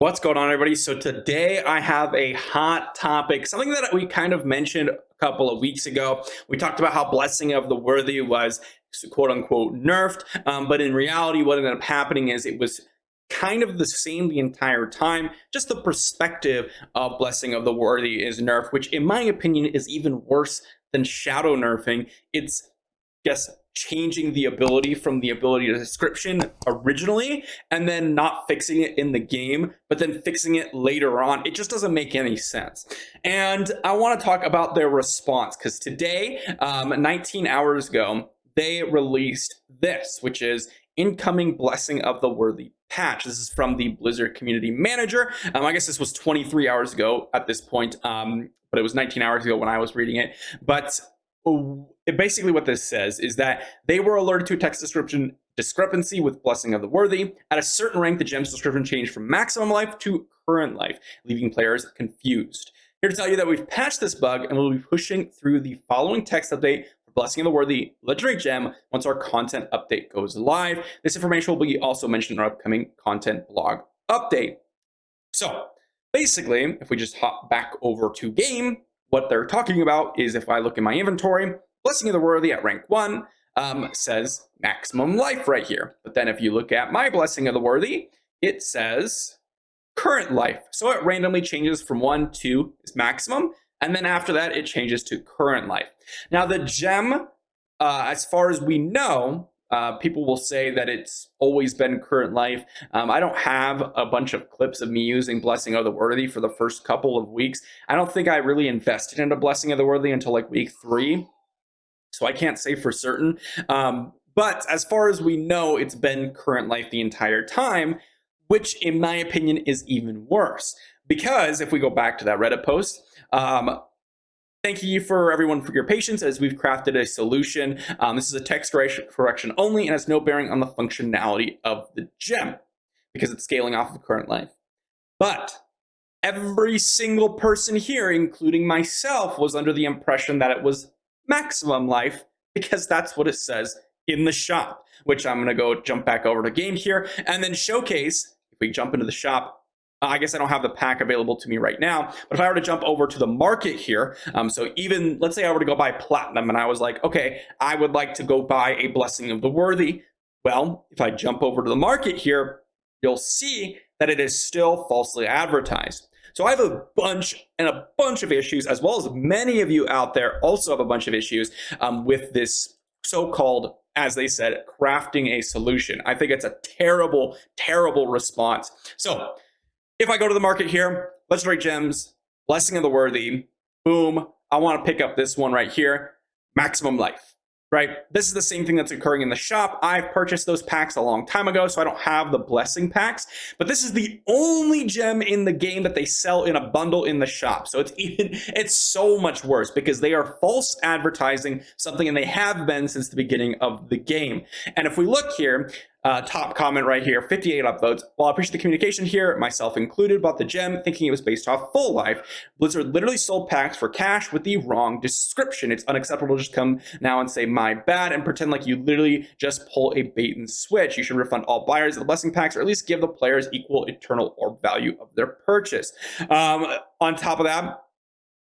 What's going on, everybody? So today I have a hot topic, something that we kind of mentioned a couple of weeks ago. We talked about how Blessing of the Worthy was quote unquote nerfed, but in reality what ended up happening is it was kind of the same the entire time. Just the perspective of Blessing of the Worthy is nerfed, which in my opinion is even worse than shadow nerfing. It's guess changing the ability from the ability to description originally and then not fixing it in the game, but then fixing it later on. It just doesn't make any sense. And I want to talk about their response because today, 19 hours ago, they released this, which is incoming Blessing of the Worthy patch. This is from the Blizzard community manager. I guess this was 23 hours ago at this point, but it was 19 hours ago when I was reading it. But basically what this says is that they were alerted to a text description discrepancy with Blessing of the Worthy. At a certain rank, the gem's description changed from maximum life to current life, leaving players confused. Here to tell you that we've patched this bug and we'll be pushing through the following text update for Blessing of the Worthy legendary gem once our content update goes live. This information will be also mentioned in our upcoming content blog update. So basically, if we just hop back over to game, what they're talking about is if I look in my inventory, Blessing of the Worthy at rank 1 says maximum life right here. But then if you look at my Blessing of the Worthy, it says current life. So it randomly changes from 1 to its maximum. And then after that, it changes to current life. Now the gem, as far as we know, people will say that it's always been current life. I don't have a bunch of clips of me using Blessing of the Worthy for the first couple of weeks. I don't think I really invested into Blessing of the Worthy until like week 3. So I can't say for certain. But as far as we know, it's been current life the entire time, which in my opinion is even worse. Because if we go back to that Reddit post, thank you for everyone for your patience as we've crafted a solution. This is a text correction only and has no bearing on the functionality of the gem because it's scaling off of current life. But every single person here, including myself, was under the impression that it was maximum life because that's what it says in the shop, which I'm going to go jump back over to game here and then showcase. If we jump into the shop, I guess I don't have the pack available to me right now, but if I were to jump over to the market here, so even let's say I were to go buy platinum and I was like, okay, I would like to go buy a Blessing of the Worthy. Well, if I jump over to the market here, you'll see that it is still falsely advertised. So I have a bunch of issues, as well as many of you out there also have a bunch of issues with this so-called, as they said, crafting a solution. I think it's a terrible, terrible response. So if I go to the market here, legendary gems, Blessing of the Worthy, boom, I want to pick up this one right here, maximum life, right? This is the same thing that's occurring in the shop. I've purchased those packs a long time ago, so I don't have the Blessing packs, but this is the only gem in the game that they sell in a bundle in the shop. So it's so much worse because they are false advertising something, and they have been since the beginning of the game. And if we look here, top comment right here, 58 upvotes. While I appreciate the communication here, myself included, bought the gem thinking it was based off full life. Blizzard literally sold packs for cash with the wrong description. It's unacceptable to just come now and say my bad and pretend like you literally just pull a bait and switch. You should refund all buyers of the Blessing packs, or at least give the players equal eternal orb value of their purchase. On top of that,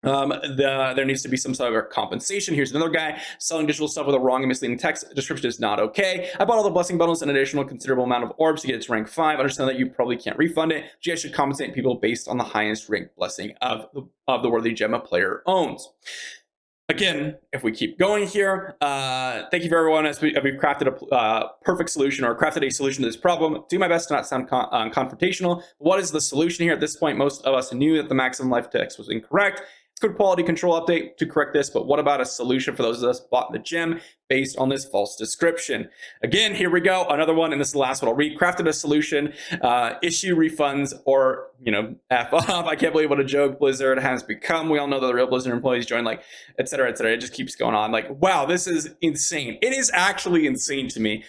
there needs to be some sort of compensation. Here's another guy selling digital stuff with a wrong and misleading text description is not okay. I bought all the Blessing bundles and an additional considerable amount of orbs to get it to rank 5. Understand that you probably can't refund it. You guys should compensate people based on the highest ranked Blessing of the Worthy gem a player owns. Again, if we keep going here, thank you for everyone as we've crafted a perfect solution, or crafted a solution to this problem. Do my best to not sound confrontational. What is the solution here? At this point, most of us knew that the maximum life text was incorrect. It's a good quality control update to correct this, but what about a solution for those of us who bought the gem based on this false description? Again, here we go, another one, and this is the last one I'll read. Crafted a solution, issue refunds, or, F off. I can't believe what a joke Blizzard has become. We all know that the real Blizzard employees join, like, et cetera, et cetera. It just keeps going on. Like, wow, this is insane. It is actually insane to me.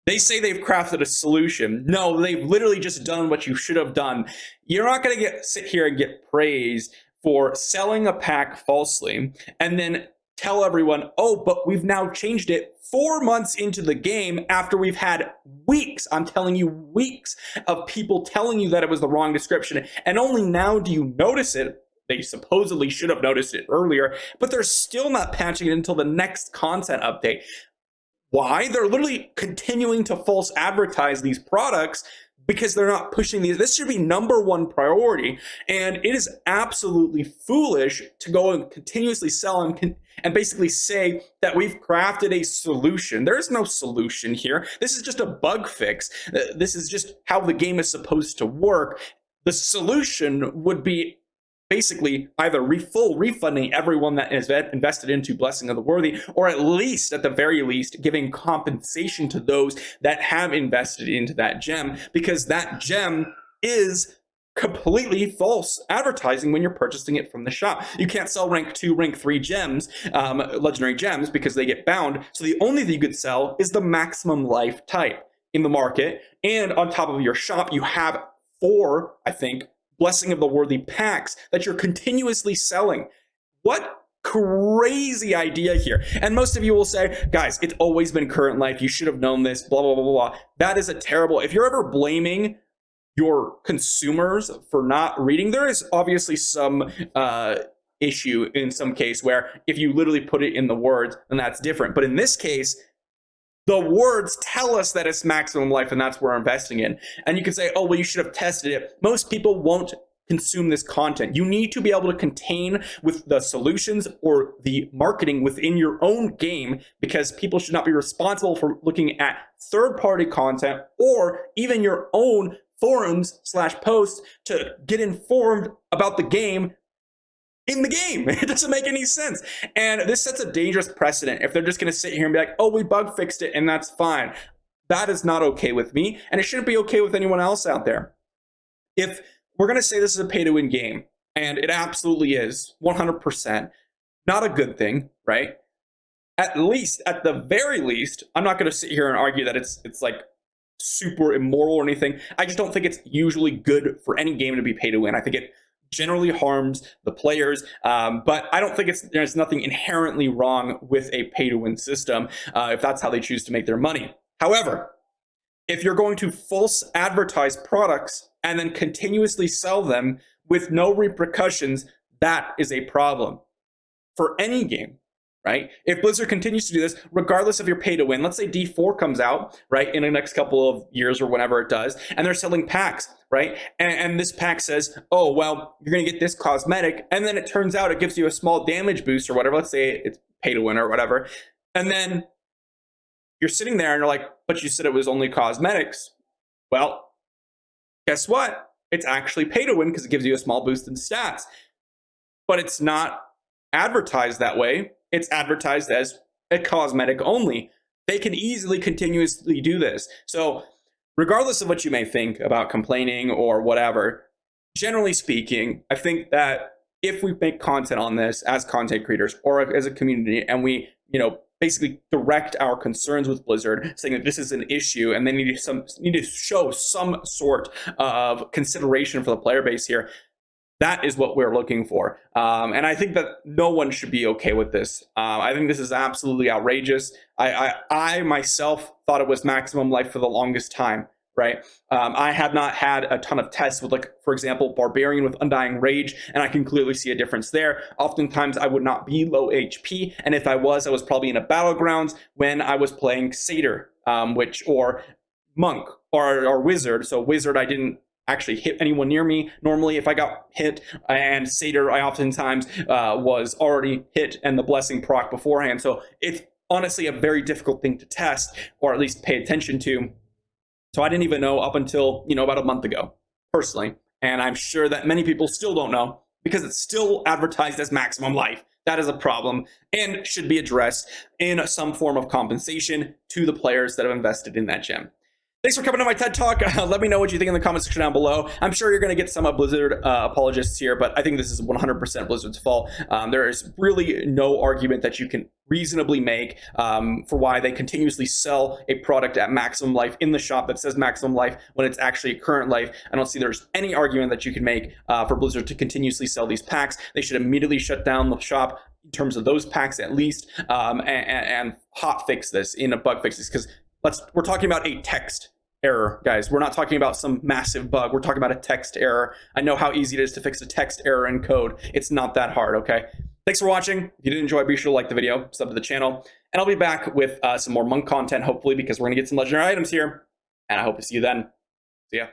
They say they've crafted a solution. No, they've literally just done what you should have done. You're not going to sit here and get praised for selling a pack falsely and then tell everyone, oh, but we've now changed it 4 months into the game after we've had weeks, I'm telling you, weeks of people telling you that it was the wrong description. And only now do you notice it. They supposedly should have noticed it earlier, but they're still not patching it until the next content update. Why? They're literally continuing to false advertise these products because they're not pushing these. This should be number one priority. And it is absolutely foolish to go and continuously sell and basically say that we've crafted a solution. There is no solution here. This is just a bug fix. This is just how the game is supposed to work. The solution would be basically either full refunding everyone that is invested into Blessing of the Worthy, or at least, at the very least, giving compensation to those that have invested into that gem, because that gem is completely false advertising when you're purchasing it from the shop. You can't sell rank 2, rank 3 gems, legendary gems, because they get bound. So the only thing you could sell is the maximum life type in the market. And on top of your shop, you have 4, I think, Blessing of the Worthy packs that you're continuously selling. What crazy idea here. And most of you will say, guys, it's always been current life. You should have known this, blah, blah, blah, blah. That is a terrible, if you're ever blaming your consumers for not reading, there is obviously some issue in some case where if you literally put it in the words, then that's different. But in this case, the words tell us that it's maximum life, and that's where we're investing in. And you can say, oh, well, you should have tested it. Most people won't consume this content. You need to be able to contain with the solutions or the marketing within your own game, because people should not be responsible for looking at third-party content or even your own forums/posts to get informed about the game in the game. It doesn't make any sense. And this sets a dangerous precedent if they're just going to sit here and be like, oh, we bug fixed it and that's fine. That is not okay with me, and it shouldn't be okay with anyone else out there. If we're going to say this is a pay-to-win game, and it absolutely is, 100%, not a good thing, right? At least, at the very least, I'm not going to sit here and argue that it's like super immoral or anything. I just don't think it's usually good for any game to be pay-to-win. I think it generally harms the players, but I don't think there's nothing inherently wrong with a pay-to-win system if that's how they choose to make their money. However, if you're going to false advertise products and then continuously sell them with no repercussions, that is a problem for any game, right? If Blizzard continues to do this, regardless of your pay to win, let's say D4 comes out, right, in the next couple of years or whenever it does, and they're selling packs, right? And this pack says, oh, well, you're going to get this cosmetic, and then it turns out it gives you a small damage boost or whatever. Let's say it's pay to win or whatever. And then you're sitting there and you're like, but you said it was only cosmetics. Well, guess what? It's actually pay to win because it gives you a small boost in stats. But it's not advertised that way. It's advertised as a cosmetic only. They can easily continuously do this. So regardless of what you may think about complaining or whatever, generally speaking, I think that if we make content on this as content creators or as a community, and we, basically direct our concerns with Blizzard, saying that this is an issue and they need to show some sort of consideration for the player base here, that is what we're looking for. And I think that no one should be okay with this. I think this is absolutely outrageous. I myself thought it was maximum life for the longest time, right? I have not had a ton of tests with, like, for example, Barbarian with Undying Rage, and I can clearly see a difference there. Oftentimes, I would not be low HP, and if I was probably in a Battlegrounds when I was playing Satyr, or Monk, or Wizard. So Wizard, I didn't actually hit anyone near me. Normally, if I got hit, and Satyr, I oftentimes was already hit and the Blessing proc beforehand. So it's honestly a very difficult thing to test, or at least pay attention to. So I didn't even know up until, about a month ago, personally. And I'm sure that many people still don't know because it's still advertised as maximum life. That is a problem and should be addressed in some form of compensation to the players that have invested in that gem. Thanks for coming to my TED Talk. Let me know what you think in the comment section down below. I'm sure you're going to get some Blizzard apologists here, but I think this is 100% Blizzard's fault. There is really no argument that you can reasonably make for why they continuously sell a product at maximum life in the shop that says maximum life when it's actually current life. I don't see there's any argument that you can make for Blizzard to continuously sell these packs. They should immediately shut down the shop in terms of those packs at least, and hot fix this in a bug fixes, because we're talking about a text error, guys. We're not talking about some massive bug. We're talking about a text error. I know how easy it is to fix a text error in code. It's not that hard, okay? Thanks for watching. If you did enjoy, be sure to like the video, sub to the channel, and I'll be back with some more monk content, hopefully, because we're going to get some legendary items here, and I hope to see you then. See ya.